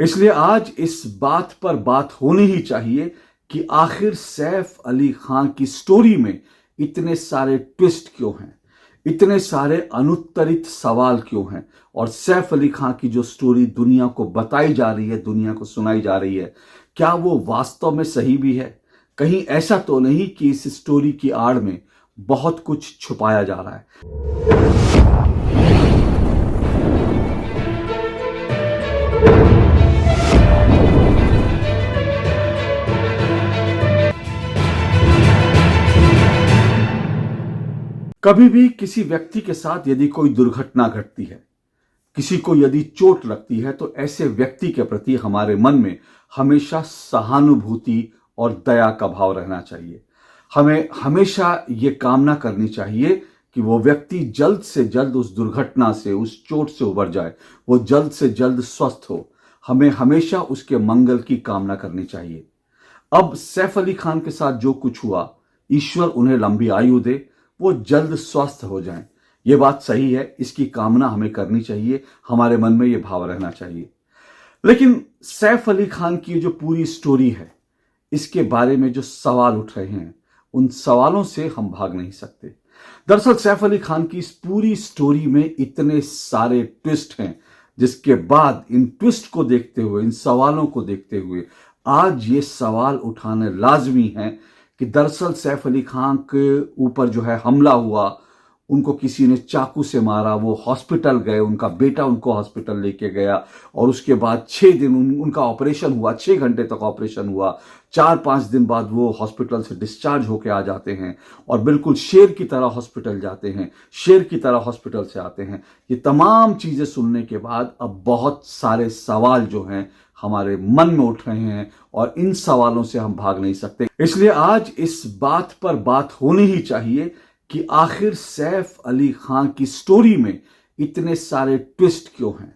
इसलिए आज इस बात पर बात होनी ही चाहिए कि आखिर सैफ अली खान की स्टोरी में इतने सारे ट्विस्ट क्यों हैं, इतने सारे अनुत्तरित सवाल क्यों हैं, और सैफ अली खान की जो स्टोरी दुनिया को बताई जा रही है, दुनिया को सुनाई जा रही है, क्या वो वास्तव में सही भी है? कहीं ऐसा तो नहीं कि इस स्टोरी की आड़ में बहुत कुछ छुपाया जा रहा है। कभी भी किसी व्यक्ति के साथ यदि कोई दुर्घटना घटती है, किसी को यदि चोट लगती है, तो ऐसे व्यक्ति के प्रति हमारे मन में हमेशा सहानुभूति और दया का भाव रहना चाहिए। हमें हमेशा ये कामना करनी चाहिए कि वो व्यक्ति जल्द से जल्द उस दुर्घटना से, उस चोट से उबर जाए, वो जल्द से जल्द स्वस्थ हो। हमें हमेशा उसके मंगल की कामना करनी चाहिए। अब सैफ अली खान के साथ जो कुछ हुआ, ईश्वर उन्हें लंबी आयु दे, वो जल्द स्वस्थ हो जाएं। ये बात सही है, इसकी कामना हमें करनी चाहिए, हमारे मन में ये भाव रहना चाहिए। लेकिन सैफ अली खान की जो पूरी स्टोरी है, इसके बारे में जो सवाल उठ रहे हैं, उन सवालों से हम भाग नहीं सकते। दरअसल सैफ अली खान की इस पूरी स्टोरी में इतने सारे ट्विस्ट हैं, जिसके बाद इन ट्विस्ट को देखते हुए, इन सवालों को देखते हुए आज ये सवाल उठाने लाजमी है कि दरअसल सैफ अली खान के ऊपर जो है हमला हुआ, उनको किसी ने चाकू से मारा, वो हॉस्पिटल गए, उनका बेटा उनको हॉस्पिटल लेके गया, और उसके बाद 6 दिन उनका ऑपरेशन हुआ, 6 घंटे तक ऑपरेशन हुआ। 4-5 दिन बाद वो हॉस्पिटल से डिस्चार्ज होके आ जाते हैं और बिल्कुल शेर की तरह हॉस्पिटल जाते हैं, शेर की तरह हॉस्पिटल से आते हैं। ये तमाम चीजें सुनने के बाद अब बहुत सारे सवाल जो हैं हमारे मन में उठ रहे हैं, और इन सवालों से हम भाग नहीं सकते। इसलिए आज इस बात पर बात होनी ही चाहिए कि आखिर सैफ अली खान की स्टोरी में इतने सारे ट्विस्ट क्यों हैं,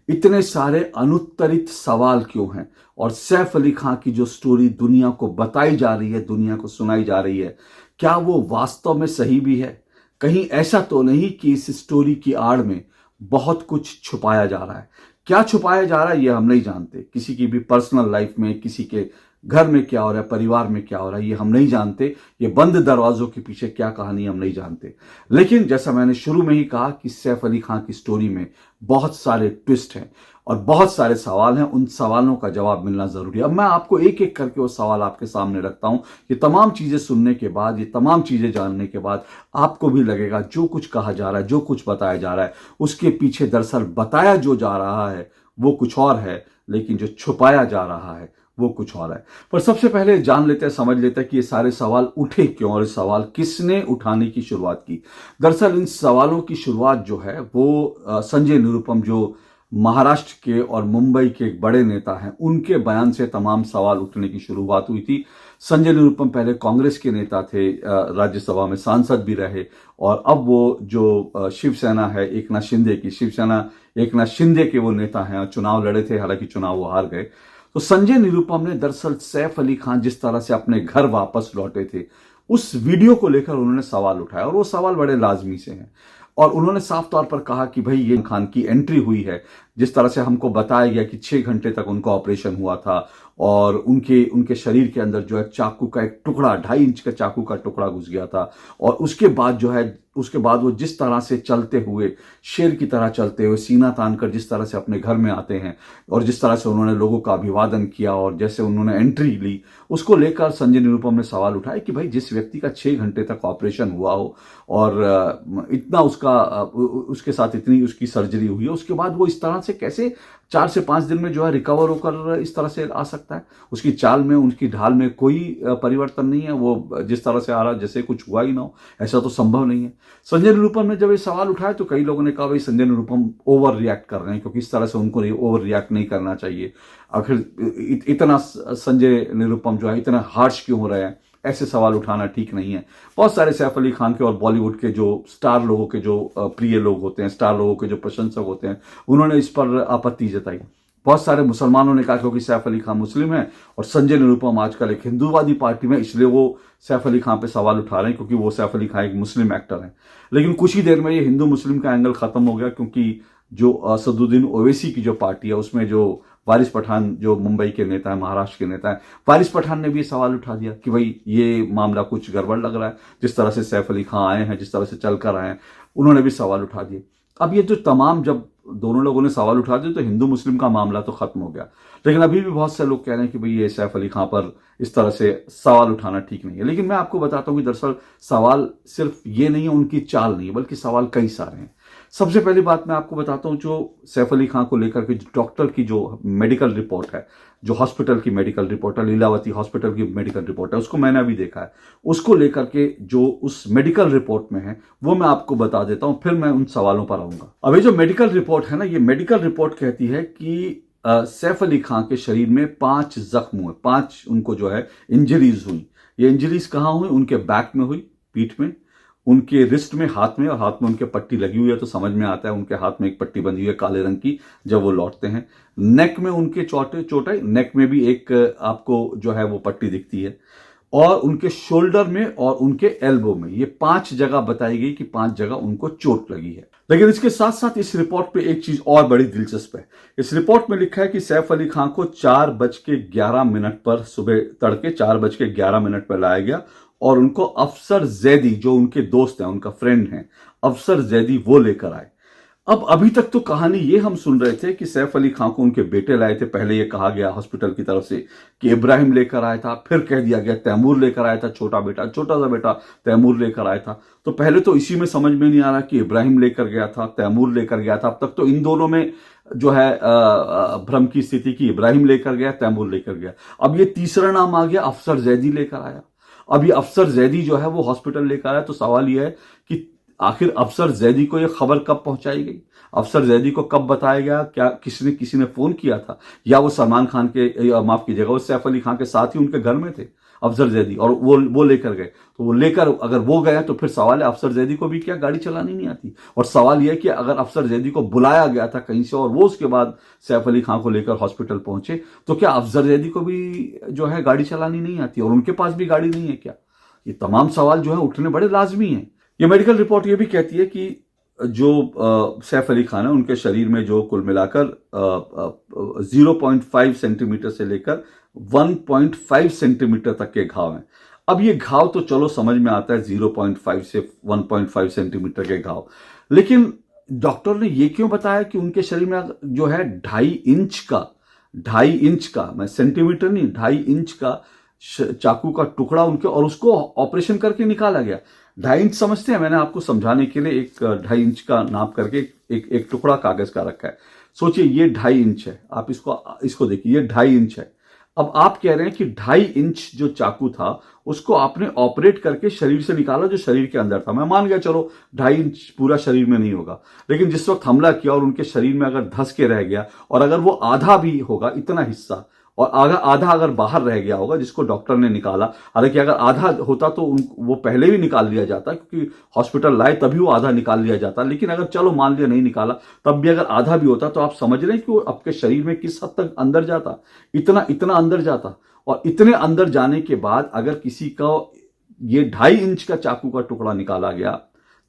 इतने सारे अनुत्तरित सवाल क्यों हैं, और सैफ अली खान की जो स्टोरी दुनिया को बताई जा रही है, दुनिया को सुनाई जा रही है, क्या वो वास्तव में सही भी है? कहीं ऐसा तो नहीं कि इस स्टोरी की आड़ में बहुत कुछ छुपाया जा रहा है? क्या छुपाया जा रहा है ये हम नहीं जानते। किसी की भी पर्सनल लाइफ में, किसी के घर में क्या हो रहा है, परिवार में क्या हो रहा है, ये हम नहीं जानते। ये बंद दरवाजों के पीछे क्या कहानी हम नहीं जानते। लेकिन जैसा मैंने शुरू में ही कहा कि सैफ अली खान की स्टोरी में बहुत सारे ट्विस्ट हैं और बहुत सारे सवाल हैं। उन सवालों का जवाब मिलना जरूरी है। अब मैं आपको एक एक करके वो सवाल आपके सामने रखता हूं। ये तमाम चीजें सुनने के बाद, ये तमाम चीजें जानने के बाद आपको भी लगेगा जो कुछ कहा जा रहा है, जो कुछ बताया जा रहा है, उसके पीछे दरअसल बताया जो जा रहा है वो कुछ और है, लेकिन जो छुपाया जा रहा है वो कुछ और है। पर सबसे पहले जान लेते हैं, समझ लेते हैं कि ये सारे सवाल उठे क्यों और ये सवाल किसने उठाने की शुरुआत की। दरअसल इन सवालों की शुरुआत जो है वो संजय निरुपम, जो महाराष्ट्र के और मुंबई के एक बड़े नेता हैं, उनके बयान से तमाम सवाल उठने की शुरुआत हुई थी। संजय निरुपम पहले कांग्रेस के नेता थे, राज्यसभा में सांसद भी रहे, और अब वो जो शिवसेना है एकनाथ शिंदे की, शिवसेना एकनाथ शिंदे के वो नेता हैं, चुनाव लड़े थे, हालांकि चुनाव वो हार गए। तो संजय निरुपम ने दरअसल सैफ अली खान जिस तरह से अपने घर वापस लौटे थे, उस वीडियो को लेकर उन्होंने सवाल उठाया, और वो सवाल बड़े लाजमी से हैं। और उन्होंने साफ तौर पर कहा कि भाई ये खान की एंट्री हुई है, जिस तरह से हमको बताया गया कि 6 घंटे तक उनका ऑपरेशन हुआ था, और उनके शरीर के अंदर जो है चाकू का एक टुकड़ा, 2.5 इंच का चाकू का टुकड़ा घुस गया था। और उसके बाद जो है, उसके बाद वो जिस तरह से चलते हुए, शेर की तरह चलते हुए, सीना तानकर जिस तरह से अपने घर में आते हैं, और जिस तरह से उन्होंने लोगों का अभिवादन किया, और जैसे उन्होंने एंट्री ली, उसको लेकर संजय निरुपम ने सवाल उठाया कि भाई जिस व्यक्ति का 6 घंटे तक ऑपरेशन हुआ हो, और इतना उसके साथ इतनी उसकी सर्जरी हुई है, उसके बाद वो इस तरह से कैसे 4 से 5 दिन में जो है रिकवर होकर इस तरह से आ सकता है? उसकी चाल में, उनकी ढाल में कोई परिवर्तन नहीं है, वो जिस तरह से आ रहा जैसे कुछ हुआ ही ना हो, ऐसा तो संभव नहीं है। संजय निरुपम ने जब ये सवाल उठाया तो कई लोगों ने कहा भाई संजय निरुपम ओवर रिएक्ट कर रहे हैं, क्योंकि इस तरह से उनको ओवर रिएक्ट नहीं करना चाहिए। आखिर इतना संजय निरुपम जो है इतना हार्श क्यों हो रहे हैं, ऐसे सवाल उठाना ठीक नहीं है। बहुत सारे सैफ अली खान के और बॉलीवुड के जो स्टार लोगों के जो प्रिय लोग होते हैं, स्टार लोगों के जो प्रशंसक होते हैं, उन्होंने इस पर आपत्ति जताई। बहुत सारे मुसलमानों ने कहा क्योंकि सैफ अली खान मुस्लिम है और संजय निरुपम आजकल एक हिंदूवादी पार्टी में, इसलिए वो सैफ अली खान पे सवाल उठा रहे हैं, क्योंकि वो सैफ अली खान एक मुस्लिम एक्टर है। लेकिन कुछ ही देर में ये हिंदू मुस्लिम का एंगल खत्म हो गया, क्योंकि जो असदुद्दीन ओवैसी की जो पार्टी है, उसमें जो वारिस पठान जो मुंबई के नेता है, महाराष्ट्र के नेता है, वारिस पठान ने भी सवाल उठा दिया कि भाई ये मामला कुछ गड़बड़ लग रहा है। जिस तरह से सैफ अली खां आए हैं, जिस तरह से चलकर आए हैं, उन्होंने भी सवाल उठा दिए। अब ये जो तमाम, जब दोनों लोगों ने सवाल उठा दिए तो हिंदू मुस्लिम का मामला तो खत्म हो गया। लेकिन अभी भी बहुत से लोग कह रहे हैं कि भाई ये सैफ अली खां पर इस तरह से सवाल उठाना ठीक नहीं है। लेकिन मैं आपको बताता हूं कि दरअसल सवाल सिर्फ ये नहीं है, उनकी चाल नहीं है, बल्कि सवाल कई सारे हैं। सबसे पहली बात मैं आपको बताता हूं, जो सैफ अली खां को लेकर के डॉक्टर की जो मेडिकल रिपोर्ट है, जो हॉस्पिटल की मेडिकल रिपोर्ट है, लीलावती हॉस्पिटल की मेडिकल रिपोर्ट है, उसको मैंने अभी देखा है। उसको लेकर के जो उस मेडिकल रिपोर्ट में है वो मैं आपको बता देता हूं, फिर मैं उन सवालों पर आऊंगा। अब ये जो मेडिकल रिपोर्ट है ना, ये मेडिकल रिपोर्ट कहती है कि सैफ अली खां के शरीर में 5 जख्म हुए, 5 उनको जो है इंजरीज हुई। ये इंजरीज कहां हुई? उनके बैक में हुई, पीठ में, उनके रिस्ट में, हाथ में, और हाथ में उनके पट्टी लगी हुई है, तो समझ में आता है उनके हाथ में एक पट्टी बंधी हुई है काले रंग की जब वो लौटते हैं। नेक में उनके चोट है, नेक में भी एक आपको जो है वो पट्टी दिखती है, और उनके शोल्डर में और उनके एल्बो में, ये 5 जगह बताई गई कि 5 जगह उनको चोट लगी है। लेकिन इसके साथ साथ इस रिपोर्ट पे एक चीज और बड़ी दिलचस्प है। इस रिपोर्ट में लिखा है कि सैफ अली खां को 4:11 पर, सुबह तड़के 4:11 पर लाया गया, और उनको अफसर जैदी, जो उनके दोस्त हैं, उनका फ्रेंड हैं, अफसर जैदी, वो लेकर आए। अब अभी तक तो कहानी ये हम सुन रहे थे कि सैफ अली खां को उनके बेटे लाए थे। पहले ये कहा गया हॉस्पिटल की तरफ से कि इब्राहिम लेकर आया था, फिर कह दिया गया तैमूर लेकर आया था, छोटा सा बेटा तैमूर लेकर आया था। तो पहले तो इसी में समझ में नहीं आ रहा कि इब्राहिम लेकर गया था, तैमूर लेकर गया था। अब तक तो इन दोनों में जो है भ्रम की स्थिति की, इब्राहिम लेकर गया, तैमूर लेकर गया। अब ये तीसरा नाम आ गया, अफसर जैदी लेकर आया। अब ये अफसर जैदी जो है वो हॉस्पिटल लेकर आया। तो सवाल यह है कि आखिर अफसर जैदी को यह खबर कब पहुंचाई गई, अफसर जैदी को कब बताया गया? क्या किसी ने फोन किया था, या वो सलमान खान के, माफ कीजिएगा, वो सैफ अली खां के साथ ही उनके घर में थे अफसर जैदी, और वो लेकर गए? तो वो लेकर अगर वो गया तो फिर सवाल है अफसर जैदी को भी क्या गाड़ी चलानी नहीं आती? और सवाल यह है कि अगर अफसर जैदी को बुलाया गया था कहीं से और वो उसके बाद सैफ अली खां को लेकर हॉस्पिटल पहुंचे, तो क्या अफसर जैदी को भी जो है गाड़ी चलानी नहीं आती, और उनके पास भी गाड़ी नहीं है क्या? ये तमाम सवाल जो है उठने बड़े लाजमी हैं। ये मेडिकल रिपोर्ट ये भी कहती है कि जो सैफ अली खान है, उनके शरीर में जो कुल मिलाकर 0.5 सेंटीमीटर से लेकर 1.5 सेंटीमीटर तक के घाव हैं। अब ये घाव तो चलो समझ में आता है, 0.5 से 1.5 सेंटीमीटर के घाव, लेकिन डॉक्टर ने ये क्यों बताया कि उनके शरीर में जो है 2.5 इंच का, मैं सेंटीमीटर नहीं, 2.5 इंच का चाकू का टुकड़ा उनके, और उसको ऑपरेशन करके निकाला गया। 2.5 इंच समझते हैं? मैंने आपको समझाने के लिए एक 2.5 इंच का नाप करके एक टुकड़ा कागज का रखा है। सोचिए ये 2.5 इंच है, आप इसको देखिए, ये 2.5 इंच है। अब आप कह रहे हैं कि 2.5 इंच जो चाकू था उसको आपने ऑपरेट करके शरीर से निकाला, जो शरीर के अंदर था। मैं मान गया चलो 2.5 इंच पूरा शरीर में नहीं होगा, लेकिन जिस वक्त हमला किया और उनके शरीर में अगर धंस के रह गया, और अगर वो आधा भी होगा, इतना हिस्सा, और आधा अगर बाहर रह गया होगा जिसको डॉक्टर ने निकाला, हालांकि अगर आधा होता तो वो पहले भी निकाल लिया जाता, क्योंकि हॉस्पिटल लाए तभी वो आधा निकाल लिया जाता। लेकिन अगर चलो मान लिया नहीं निकाला, तब भी अगर आधा भी होता तो आप समझ रहे हैं कि वो आपके शरीर में किस हद तक अंदर जाता, इतना अंदर जाता। और इतने अंदर जाने के बाद अगर किसी का ये 2.5 इंच का चाकू का टुकड़ा निकाला गया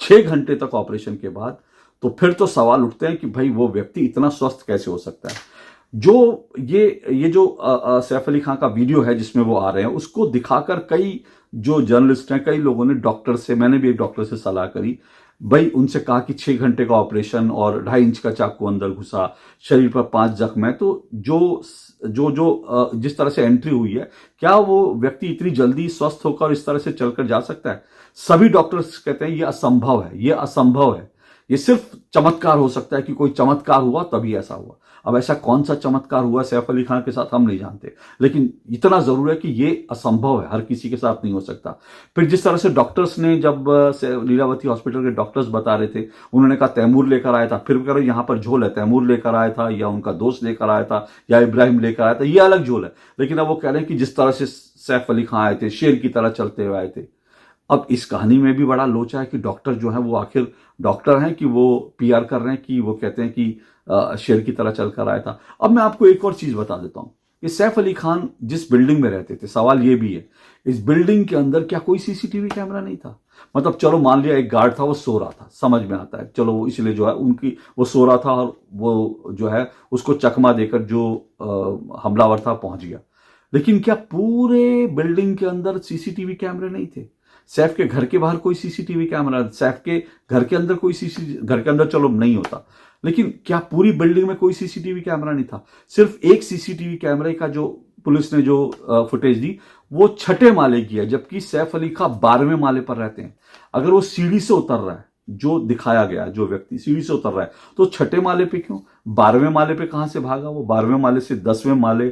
6 घंटे तक ऑपरेशन के बाद, तो फिर तो सवाल उठते हैं कि भाई वो व्यक्ति इतना स्वस्थ कैसे हो सकता है? जो ये जो सैफ अली खां का वीडियो है जिसमें वो आ रहे हैं, उसको दिखाकर कई जो जर्नलिस्ट हैं, कई लोगों ने डॉक्टर से, मैंने भी एक डॉक्टर से सलाह करी, भाई उनसे कहा कि 6 घंटे का ऑपरेशन और 2.5 इंच का चाकू अंदर घुसा, शरीर पर 5 जख्म है, तो जो जिस तरह से एंट्री हुई है, क्या वो व्यक्ति इतनी जल्दी स्वस्थ होकर इस तरह से चलकर जा सकता है? सभी डॉक्टर्स कहते हैं ये असंभव है, ये असंभव है, ये सिर्फ चमत्कार हो सकता है कि कोई चमत्कार हुआ तभी ऐसा हुआ। अब ऐसा कौन सा चमत्कार हुआ सैफ अली खान के साथ हम नहीं जानते, लेकिन इतना जरूर है कि ये असंभव है, हर किसी के साथ नहीं हो सकता। फिर जिस तरह से डॉक्टर्स ने, जब लीलावती हॉस्पिटल के डॉक्टर्स बता रहे थे, उन्होंने कहा तैमूर लेकर आया था, फिर करो यहां पर झोल है, तैमूर लेकर आया था या उनका दोस्त लेकर आया था या इब्राहिम लेकर आया था, ये अलग झोल है। लेकिन अब वो कह रहे हैं कि जिस तरह से सैफ अली खान आए थे, शेर की तरह चलते हुए आए थे। अब इस कहानी में भी बड़ा लोचा है कि डॉक्टर जो है वो आखिर डॉक्टर हैं कि वो पीआर कर रहे हैं, कि वो कहते हैं कि शेर की तरह चलकर आया था। अब मैं आपको एक और चीज बता देता हूं कि सैफ अली खान जिस बिल्डिंग में रहते थे, सवाल ये भी है, इस बिल्डिंग के अंदर क्या कोई सीसीटीवी कैमरा नहीं था? मतलब चलो मान लिया एक गार्ड था, वो सो रहा था, समझ में आता है, चलो वो इसलिए जो है उनकी वो सो रहा था और वो जो है उसको चकमा देकर जो हमलावर था पहुंच गया। लेकिन क्या पूरे बिल्डिंग के अंदर सीसीटीवी कैमरे नहीं थे? सैफ के घर के बाहर कोई सीसीटीवी कैमरा, सैफ के घर के अंदर कोई सीसीटीवी, घर के अंदर चलो नहीं होता, लेकिन क्या पूरी बिल्डिंग में कोई सीसीटीवी कैमरा नहीं था? सिर्फ एक सीसीटीवी कैमरे का जो पुलिस ने जो फुटेज दी वो 6ठे माले की है, जबकि सैफ अली खां 12वें माले पर रहते हैं। अगर वो सीढ़ी से उतर रहा है, जो दिखाया गया जो व्यक्ति सीढ़ी से उतर रहा है, तो 6ठे माले पे क्यों? 12वें माले पे कहां से भागा वो? 12वें माले से 10वें माले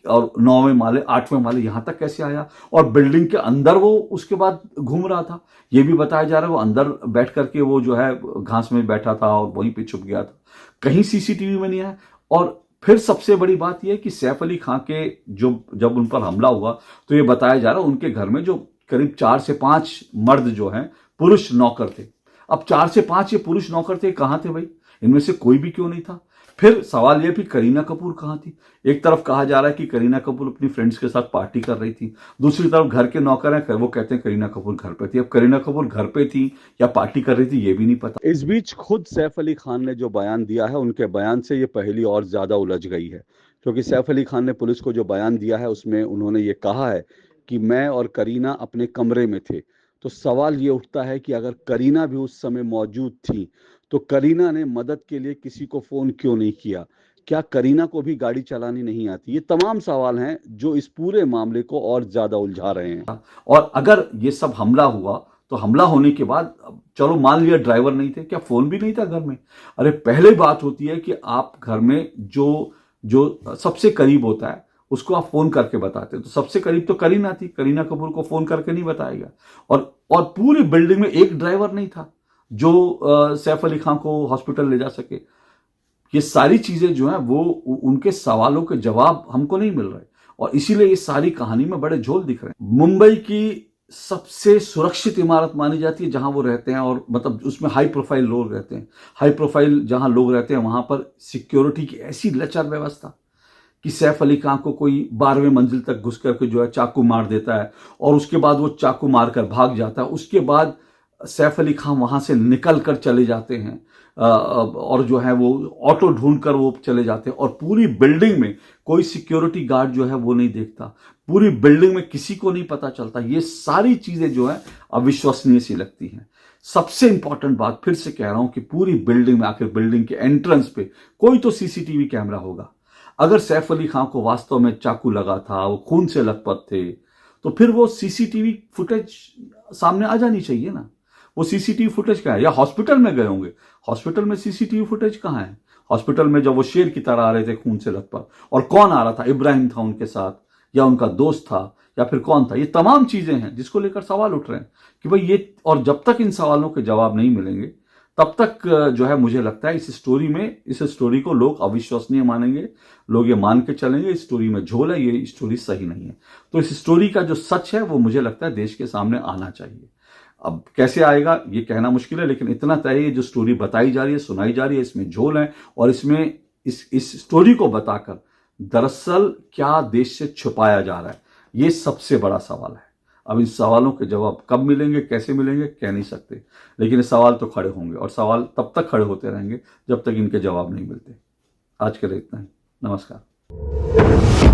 और 9वें माले 8वें माले यहां तक कैसे आया? और बिल्डिंग के अंदर वो उसके बाद घूम रहा था, ये भी बताया जा रहा है वो अंदर बैठ करके वो जो है घास में बैठा था और वहीं पे छुप गया था, कहीं सीसीटीवी में नहीं आया। और फिर सबसे बड़ी बात यह है कि सैफ अली खां के जो जब उन पर हमला हुआ तो ये बताया जा रहा है उनके घर में जो करीब 4 से 5 मर्द जो हैं पुरुष नौकर थे। अब 4 से 5 ये पुरुष नौकर थे, कहां थे भाई? इनमें से कोई भी क्यों नहीं था? फिर सवाल यह भी करीना कपूर कहां थी? एक तरफ कहा जा रहा है कि करीना कपूर अपनी फ्रेंड्स के साथ पार्टी कर रही थी, दूसरी तरफ घर के नौकर हैं वो कहते हैं करीना कपूर घर पे थी। अब करीना कपूर घर पे थी या पार्टी कर रही थी ये भी नहीं पता। इस बीच खुद सैफ अली खान ने जो बयान दिया है, उनके बयान से ये पहेली और ज्यादा उलझ गई है, क्योंकि सैफ अली खान ने पुलिस को जो बयान दिया है उसमें उन्होंने ये कहा है कि मैं और करीना अपने कमरे में थे। तो सवाल ये उठता है कि अगर करीना भी उस समय मौजूद थी तो करीना ने मदद के लिए किसी को फोन क्यों नहीं किया? क्या करीना को भी गाड़ी चलानी नहीं आती? ये तमाम सवाल हैं जो इस पूरे मामले को और ज्यादा उलझा रहे हैं। और अगर ये सब हमला हुआ तो हमला होने के बाद चलो मान लिया ड्राइवर नहीं थे, क्या फोन भी नहीं था घर में? अरे पहले बात होती है कि आप घर में जो जो सबसे करीब होता है उसको आप फोन करके बताते, तो सबसे करीब तो करीना थी, करीना कपूर को फोन करके नहीं बताएगा। और पूरी बिल्डिंग में एक ड्राइवर नहीं था जो सैफ अली खान को हॉस्पिटल ले जा सके। ये सारी चीजें जो हैं वो उनके सवालों के जवाब हमको नहीं मिल रहे और इसीलिए ये सारी कहानी में बड़े झोल दिख रहे हैं। मुंबई की सबसे सुरक्षित इमारत मानी जाती है जहां वो रहते हैं, और मतलब उसमें हाई प्रोफाइल लोग रहते हैं। हाई प्रोफाइल जहां लोग रहते हैं वहां पर सिक्योरिटी की ऐसी लचर व्यवस्था कि सैफ अली खान को कोई 12वें मंजिल तक घुस करके जो है चाकू मार देता है और उसके बाद वो चाकू मारकर भाग जाता है। उसके बाद सैफ अली खान वहां से निकल कर चले जाते हैं और जो है वो ऑटो ढूंढकर वो चले जाते हैं और पूरी बिल्डिंग में कोई सिक्योरिटी गार्ड जो है वो नहीं देखता, पूरी बिल्डिंग में किसी को नहीं पता चलता। ये सारी चीजें जो है अविश्वसनीय सी लगती हैं। सबसे इंपॉर्टेंट बात फिर से कह रहा हूं कि पूरी बिल्डिंग में, आखिर बिल्डिंग के एंट्रेंस पे कोई तो सीसीटीवी कैमरा होगा। अगर सैफ अली खान को वास्तव में चाकू लगा था, वो खून से लथपथ थे, तो फिर वो सीसीटीवी फुटेज सामने आ जानी चाहिए ना। वो सीसीटीवी फुटेज कहाँ है? या हॉस्पिटल में गए होंगे, हॉस्पिटल में सीसीटीवी फुटेज कहाँ है? हॉस्पिटल में जब वो शेर की तरह आ रहे थे खून से लथपथ, और कौन आ रहा था? इब्राहिम था उनके साथ या उनका दोस्त था या फिर कौन था? ये तमाम चीजें हैं जिसको लेकर सवाल उठ रहे हैं कि भाई ये, और जब तक इन सवालों के जवाब नहीं मिलेंगे तब तक जो है मुझे लगता है इस स्टोरी को लोग अविश्वसनीय मानेंगे, लोग ये मान के चलेंगे इस स्टोरी में झोल है, ये स्टोरी सही नहीं है। तो इस स्टोरी का जो सच है वो मुझे लगता है देश के सामने आना चाहिए। अब कैसे आएगा ये कहना मुश्किल है, लेकिन इतना तय है जो स्टोरी बताई जा रही है, सुनाई जा रही है, इसमें झोल है और इसमें इस स्टोरी को बताकर दरअसल क्या देश से छुपाया जा रहा है, ये सबसे बड़ा सवाल है। अब इन सवालों के जवाब कब मिलेंगे, कैसे मिलेंगे, कह नहीं सकते, लेकिन ये सवाल तो खड़े होंगे और सवाल तब तक खड़े होते रहेंगे जब तक इनके जवाब नहीं मिलते। आज के लिए इतना ही। नमस्कार।